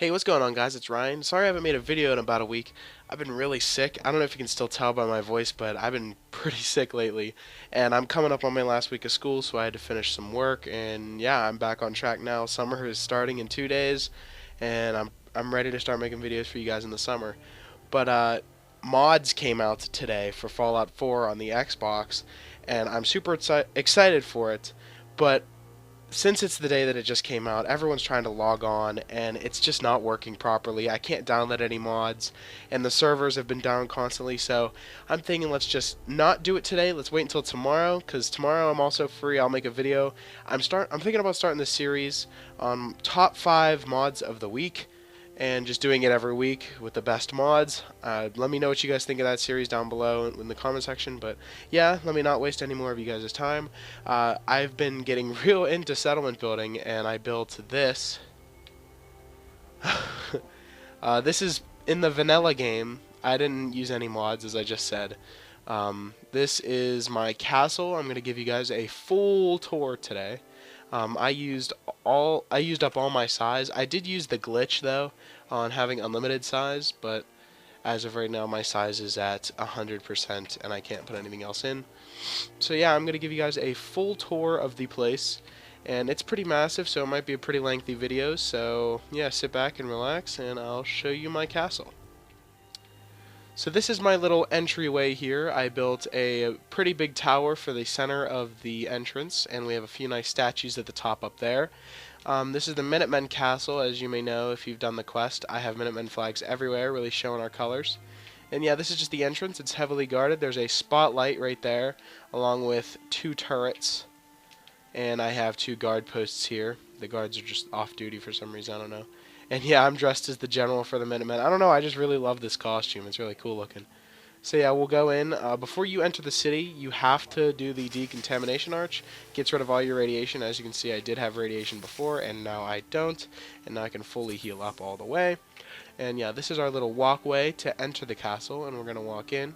Hey, what's going on, guys? It's Ryan. Sorry I haven't made a video in about a week. I've been really sick. I don't know if you can still tell by my voice, but I've been pretty sick lately. And I'm coming up on my last week of school, so I had to finish some work. And yeah, I'm back on track now. Summer is starting in 2 days, and I'm ready to start making videos for you guys in the summer. But mods came out today for Fallout 4 on the Xbox, and I'm super excited for it. But since it's the day that it just came out, everyone's trying to log on, and it's just not working properly. I can't download any mods, and the servers have been down constantly, so I'm thinking let's just not do it today. Let's wait until tomorrow, because tomorrow I'm also free. I'll make a video. I'm thinking about starting this series on top 5 mods of the week, and just doing it every week with the best mods. Let me know what you guys think of that series down below in the comment section. But yeah, let me not waste any more of you guys' time. I've been getting real into settlement building, and I built this. This is in the vanilla game. I didn't use any mods, as I just said. This is my castle. I'm going to give you guys a full tour today. I used up all my size. I did use the glitch though on having unlimited size, but as of right now my size is at 100% and I can't put anything else in. So yeah, I'm gonna give you guys a full tour of the place, and it's pretty massive, so it might be a pretty lengthy video. So yeah, sit back and relax, and I'll show you my castle. So this is my little entryway here. I built a pretty big tower for the center of the entrance, and we have a few nice statues at the top up there. This is the Minutemen Castle. As you may know if you've done the quest, I have Minutemen flags everywhere, really showing our colors. And yeah, this is just the entrance. It's heavily guarded. There's a spotlight right there, along with 2 turrets. And I have 2 guard posts here. The guards are just off duty for some reason, I don't know. And yeah, I'm dressed as the general for the Minutemen. I don't know, I just really love this costume. It's really cool looking. So yeah, we'll go in. Before you enter the city, you have to do the decontamination arch. Gets rid of all your radiation. As you can see, I did have radiation before, and now I don't. And now I can fully heal up all the way. And yeah, this is our little walkway to enter the castle, and we're going to walk in.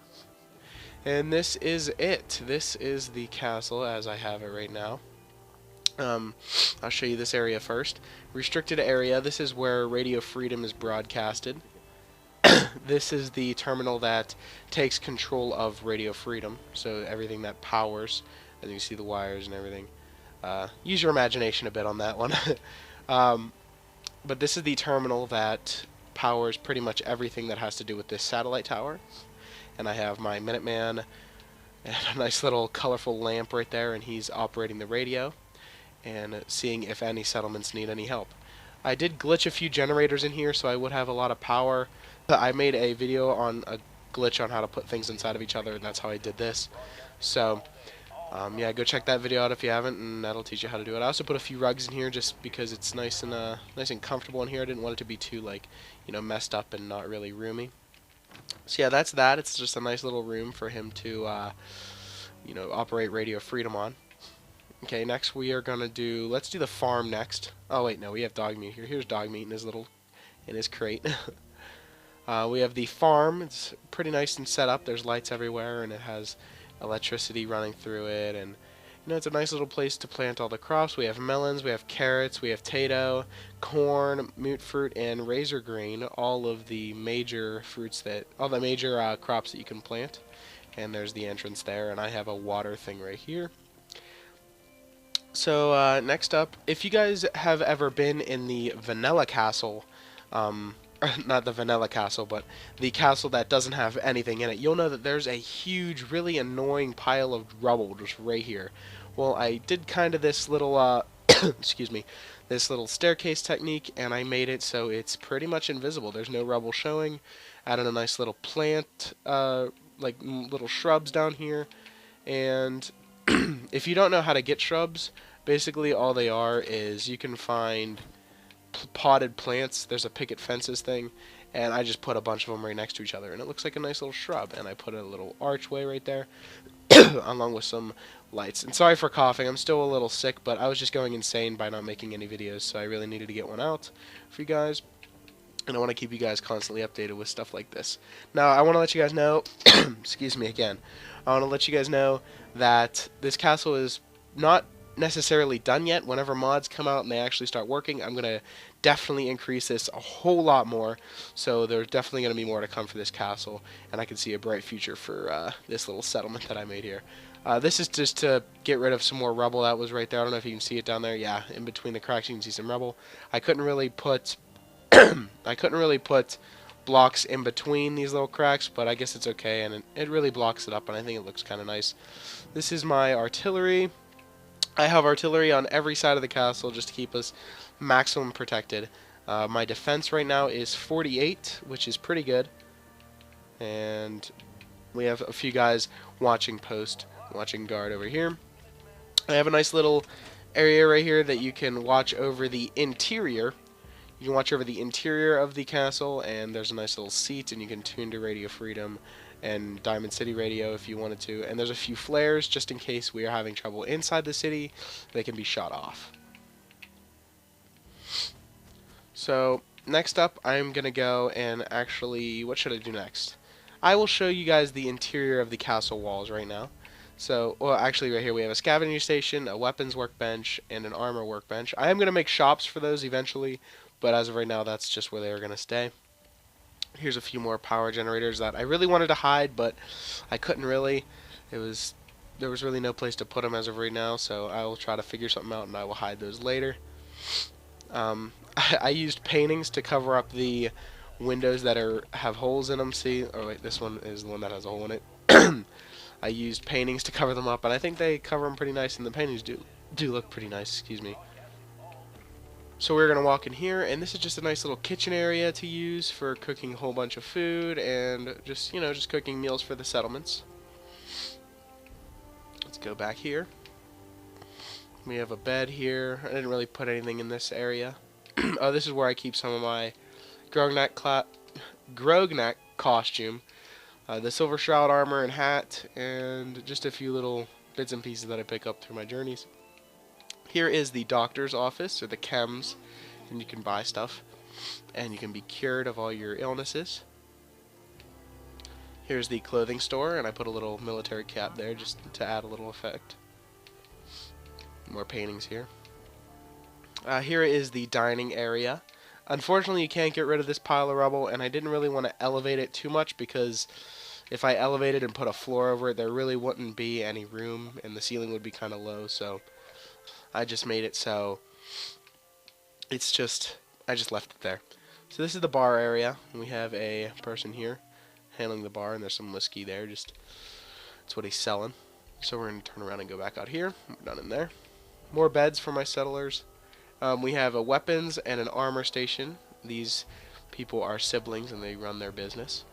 And this is it. This is the castle as I have it right now. I'll show you this area first. Restricted area. This is where Radio Freedom is broadcasted. This is the terminal that takes control of Radio Freedom. So everything that powers, as you can see, the wires and everything. Use your imagination a bit on that one. But this is the terminal that powers pretty much everything that has to do with this satellite tower. And I have my Minuteman and a nice little colorful lamp right there, and he's operating the radio and seeing if any settlements need any help. I did glitch a few generators in here, so I would have a lot of power. I made a video on a glitch on how to put things inside of each other, and that's how I did this. So yeah, go check that video out if you haven't, and that'll teach you how to do it. I also put a few rugs in here just because it's nice and comfortable in here. I didn't want it to be too messed up and not really roomy. So yeah, that's that. It's just a nice little room for him to operate Radio Freedom on. Okay, next we are gonna let's do the farm next. Oh wait, no, we have dog meat here. Here's dog meat in his crate. We have the farm. It's pretty nice and set up. There's lights everywhere, and it has electricity running through it, and it's a nice little place to plant all the crops. We have melons, we have carrots, we have potato, corn, mute fruit, and razor green. All of the major crops that you can plant. And there's the entrance there, and I have a water thing right here. So next up, if you guys have ever been in the vanilla castle, not the vanilla castle, but the castle that doesn't have anything in it, you'll know that there's a huge, really annoying pile of rubble just right here. Well, I did kind of this little, excuse me, this little staircase technique, and I made it so it's pretty much invisible. There's no rubble showing. Added a nice little plant, like little shrubs down here, and if you don't know how to get shrubs, basically all they are is you can find potted plants. There's a picket fences thing, and I just put a bunch of them right next to each other, and it looks like a nice little shrub. And I put a little archway right there along with some lights. And sorry for coughing, I'm still a little sick, but I was just going insane by not making any videos, so I really needed to get one out for you guys. And I want to keep you guys constantly updated with stuff like this. Now, I want to let you guys know, excuse me again, I want to let you guys know that this castle is not necessarily done yet. Whenever mods come out and they actually start working, I'm going to definitely increase this a whole lot more. So there's definitely going to be more to come for this castle, and I can see a bright future for this little settlement that I made here. This is just to get rid of some more rubble that was right there. I don't know if you can see it down there. Yeah, in between the cracks you can see some rubble. I couldn't really put blocks in between these little cracks, but I guess it's okay, and it really blocks it up, and I think it looks kind of nice. This is my artillery. I have artillery on every side of the castle just to keep us maximum protected. My defense right now is 48, which is pretty good, and we have a few guys watching post, watching guard over here. I have a nice little area right here that you can watch over the interior. You can watch over the interior of the castle, and there's a nice little seat, and you can tune to Radio Freedom and Diamond City Radio if you wanted to. And there's a few flares just in case we are having trouble inside the city. They can be shot off. So next up, I'm going to go and actually, what should I do next? I will show you guys the interior of the castle walls right now. So, well, actually right here we have a scavenging station, a weapons workbench, and an armor workbench. I am going to make shops for those eventually, but as of right now, that's just where they are going to stay. Here's a few more power generators that I really wanted to hide, but I couldn't really. There was really no place to put them as of right now, so I will try to figure something out, and I will hide those later. I used paintings to cover up the windows that have holes in them. See? Oh wait, this one is the one that has a hole in it. I used paintings to cover them up, and I think they cover them pretty nice, and the paintings do look pretty nice. Excuse me. So we're going to walk in here, and this is just a nice little kitchen area to use for cooking a whole bunch of food and just, just cooking meals for the settlements. Let's go back here. We have a bed here. I didn't really put anything in this area. Oh, this is where I keep some of my Grognak costume, the Silver Shroud armor and hat, and just a few little bits and pieces that I pick up through my journeys. Here is the doctor's office, or the chems, and you can buy stuff, and you can be cured of all your illnesses. Here's the clothing store, and I put a little military cap there just to add a little effect. More paintings here. Here is the dining area. Unfortunately, you can't get rid of this pile of rubble, and I didn't really want to elevate it too much because if I elevated and put a floor over it, there really wouldn't be any room, and the ceiling would be kind of low, so I just made it so I just left it there. So this is the bar area, and we have a person here handling the bar, and there's some whiskey there. That's what he's selling. So we're going to turn around and go back out here. We're done in there. More beds for my settlers. We have a weapons and an armor station. These people are siblings, and they run their business.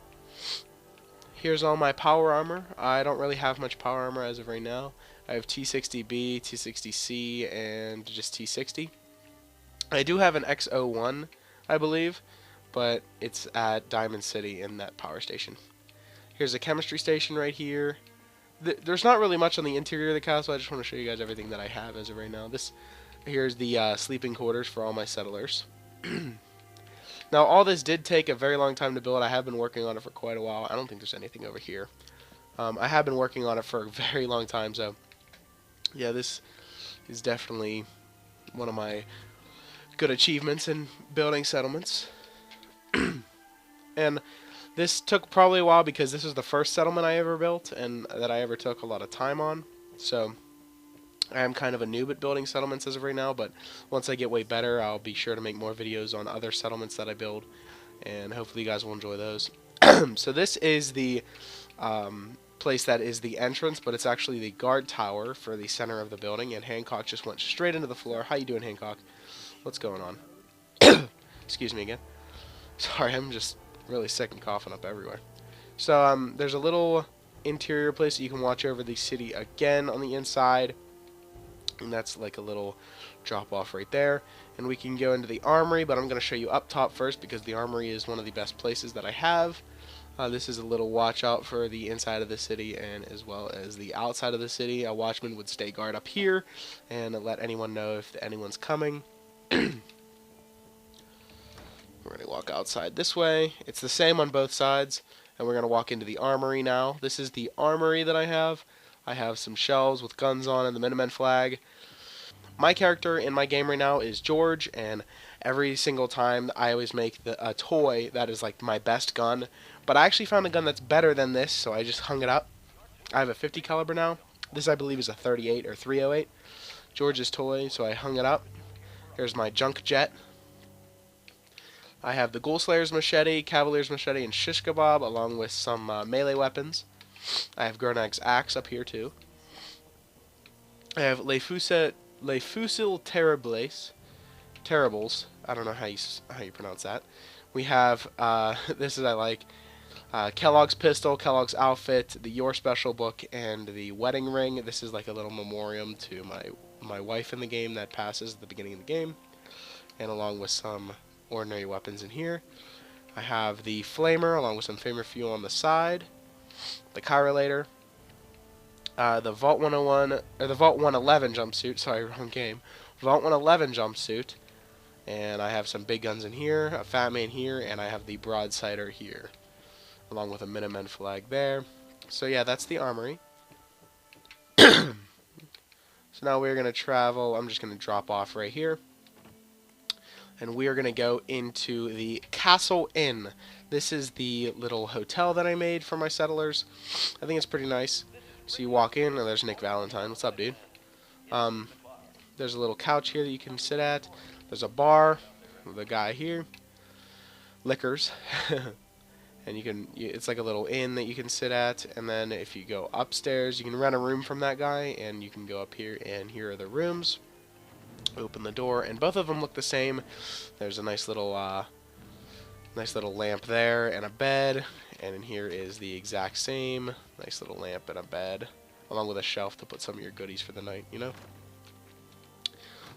Here's all my power armor. I don't really have much power armor as of right now. I have T60B, T60C, and just T60. I do have an X01, I believe, but it's at Diamond City in that power station. Here's a chemistry station right here. There's not really much on the interior of the castle. I just want to show you guys everything that I have as of right now. Here's the sleeping quarters for all my settlers. Now, all this did take a very long time to build. I have been working on it for quite a while. I don't think there's anything over here. I have been working on it for a very long time, so yeah, this is definitely one of my good achievements in building settlements. And this took probably a while because this was the first settlement I ever built and that I ever took a lot of time on. So I am kind of a noob at building settlements as of right now, but once I get way better, I'll be sure to make more videos on other settlements that I build, and hopefully you guys will enjoy those. So this is the place that is the entrance, but it's actually the guard tower for the center of the building, and Hancock just went straight into the floor. How you doing, Hancock? What's going on? Excuse me again. Sorry, I'm just really sick and coughing up everywhere. So there's a little interior place that you can watch over the city again on the inside, and that's like a little drop off right there. And we can go into the armory, but I'm going to show you up top first because the armory is one of the best places that I have. This is a little watch out for the inside of the city and as well as the outside of the city. A watchman would stay guard up here and let anyone know if anyone's coming. We're going to walk outside this way. It's the same on both sides, and we're going to walk into the armory now. This is the armory that I have. I have some shelves with guns on and the Minutemen flag. My character in my game right now is George, and every single time I always make a toy that is like my best gun. But I actually found a gun that's better than this, so I just hung it up. I have a 50 caliber now. This I believe is a 38 or 308. George's toy, so I hung it up. Here's my junk jet. I have the Ghoul Slayer's machete, Cavalier's machete, and shish kebab, along with some melee weapons. I have Gronag's axe up here too. I have Les Fusils Terribles. I don't know how you pronounce that. We have this is I like Kellogg's pistol, Kellogg's outfit, the Your Special book, and the wedding ring. This is like a little memoriam to my wife in the game that passes at the beginning of the game, and along with some ordinary weapons in here. I have the flamer along with some flamer fuel on the side, the chirolator, the Vault 101 or the Vault 111 jumpsuit. Sorry, wrong game. Vault 111 jumpsuit, and I have some big guns in here, a Fat Man here, and I have the broadsider here, along with a Minutemen flag there. So yeah, that's the armory. So now we're gonna travel. I'm just gonna drop off right here. And we are going to go into the Castle Inn. This is the little hotel that I made for my settlers. I think it's pretty nice. So you walk in, and there's Nick Valentine. What's up, dude? There's a little couch here that you can sit at. There's a bar with a guy here. Liquors. And it's like a little inn that you can sit at. And then if you go upstairs, you can rent a room from that guy. And you can go up here, and here are the rooms. Open the door, and both of them look the same. There's a nice little lamp there, and a bed, and in here is the exact same nice little lamp and a bed, along with a shelf to put some of your goodies for the night, you know.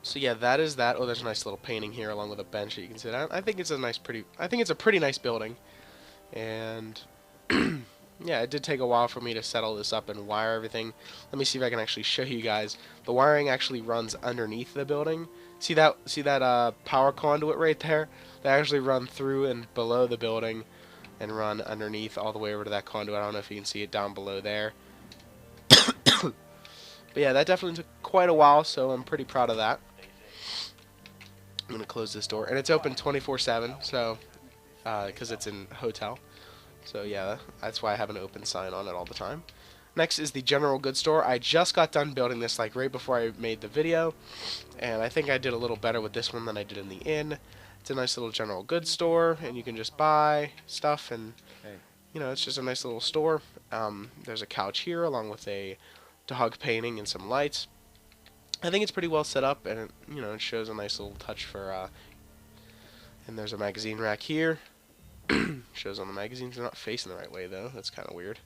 So yeah, that is that. Oh, there's a nice little painting here, along with a bench that you can sit at. I think it's a pretty nice building, and yeah, it did take a while for me to settle this up and wire everything. Let me see if I can actually show you guys. The wiring actually runs underneath the building. See that power conduit right there? They actually run through and below the building and run underneath all the way over to that conduit. I don't know if you can see it down below there. But yeah, that definitely took quite a while, so I'm pretty proud of that. I'm going to close this door. And it's open 24/7, so because it's in a hotel. So yeah, that's why I have an open sign on it all the time. Next is the general goods store. I just got done building this like right before I made the video, and I think I did a little better with this one than I did in the inn. It's a nice little general goods store, and you can just buy stuff, and you know, it's just a nice little store. There's a couch here along with a dog painting and some lights. I think it's pretty well set up, and it shows a nice little touch for. And there's a magazine rack here. Shows on the magazines. They're not facing the right way though. That's kind of weird.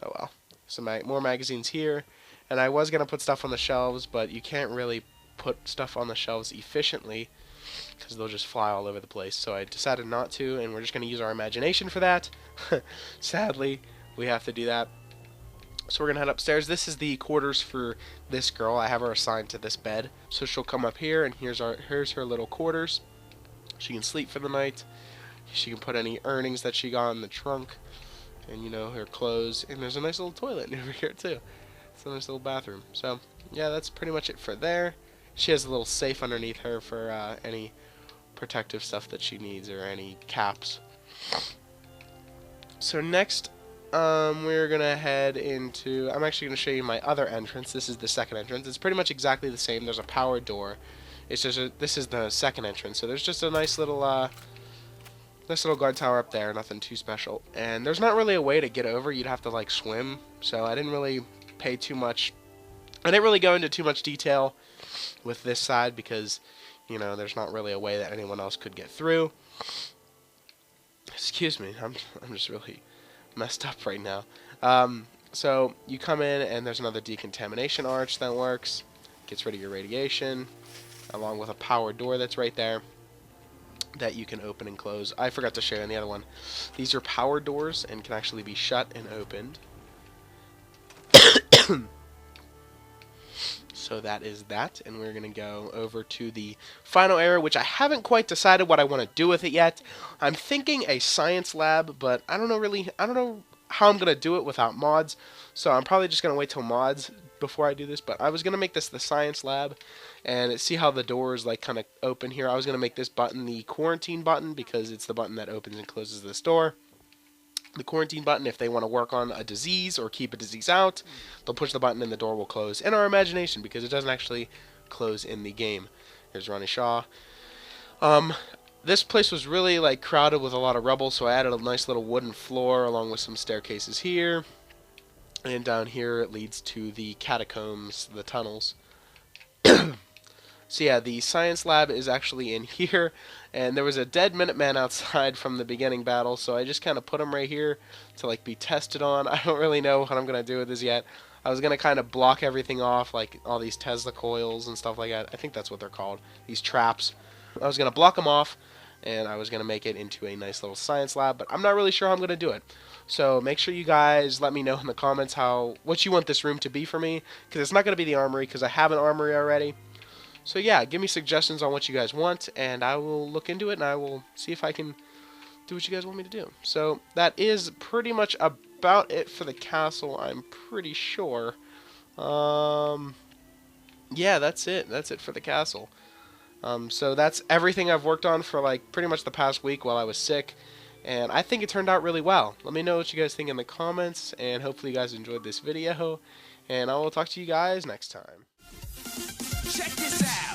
Oh well. Some more magazines here, and I was gonna put stuff on the shelves, but you can't really put stuff on the shelves efficiently because they'll just fly all over the place. So I decided not to, and we're just gonna use our imagination for that. Sadly, we have to do that. So we're gonna head upstairs. This is the quarters for this girl. I have her assigned to this bed, so she'll come up here, and here's her little quarters. She can sleep for the night. She can put any earnings that she got in the trunk, and her clothes. And there's a nice little toilet over here too. It's a nice little bathroom. So yeah, that's pretty much it for there. She has a little safe underneath her for any protective stuff that she needs or any caps. So next, we're gonna head into. I'm actually gonna show you my other entrance. This is the second entrance. It's pretty much exactly the same. There's a power door. It's just this is the second entrance. So there's just a nice little guard tower up there. Nothing too special. And there's not really a way to get over. You'd have to like swim. So I didn't really pay too much. I didn't really go into too much detail with this side because there's not really a way that anyone else could get through. Excuse me. I'm just really messed up right now. So you come in and there's another decontamination arch that works. Gets rid of your radiation, along with a power door that's right there that you can open and close. I forgot to show you on the other one. These are power doors and can actually be shut and opened. So that is that, and we're going to go over to the final area, which I haven't quite decided what I want to do with it yet. I'm thinking a science lab, but I don't know how I'm going to do it without mods, so I'm probably just going to wait till mods before I do this, but I was going to make this the science lab, and see how the doors like kind of open here. I was going to make this button the quarantine button because it's the button that opens and closes this door. The quarantine button, if they want to work on a disease or keep a disease out, they'll push the button and the door will close in our imagination because it doesn't actually close in the game. Here's Ronnie Shaw. This place was really like crowded with a lot of rubble, so I added a nice little wooden floor along with some staircases here. And down here it leads to the catacombs, the tunnels. So yeah, the science lab is actually in here, and there was a dead Minuteman outside from the beginning battle, so I just kind of put him right here to like be tested on. I don't really know what I'm going to do with this yet. I was going to kind of block everything off, like all these Tesla coils and stuff like that. I think that's what they're called, these traps. I was going to block them off, and I was going to make it into a nice little science lab, but I'm not really sure how I'm going to do it. So make sure you guys let me know in the comments what you want this room to be for me, because it's not going to be the armory, because I have an armory already. So yeah, give me suggestions on what you guys want, and I will look into it, and I will see if I can do what you guys want me to do. So that is pretty much about it for the castle, I'm pretty sure. Yeah, that's it. That's it for the castle. So that's everything I've worked on for like pretty much the past week while I was sick, and I think it turned out really well. Let me know what you guys think in the comments, and hopefully you guys enjoyed this video, and I will talk to you guys next time. Check this out.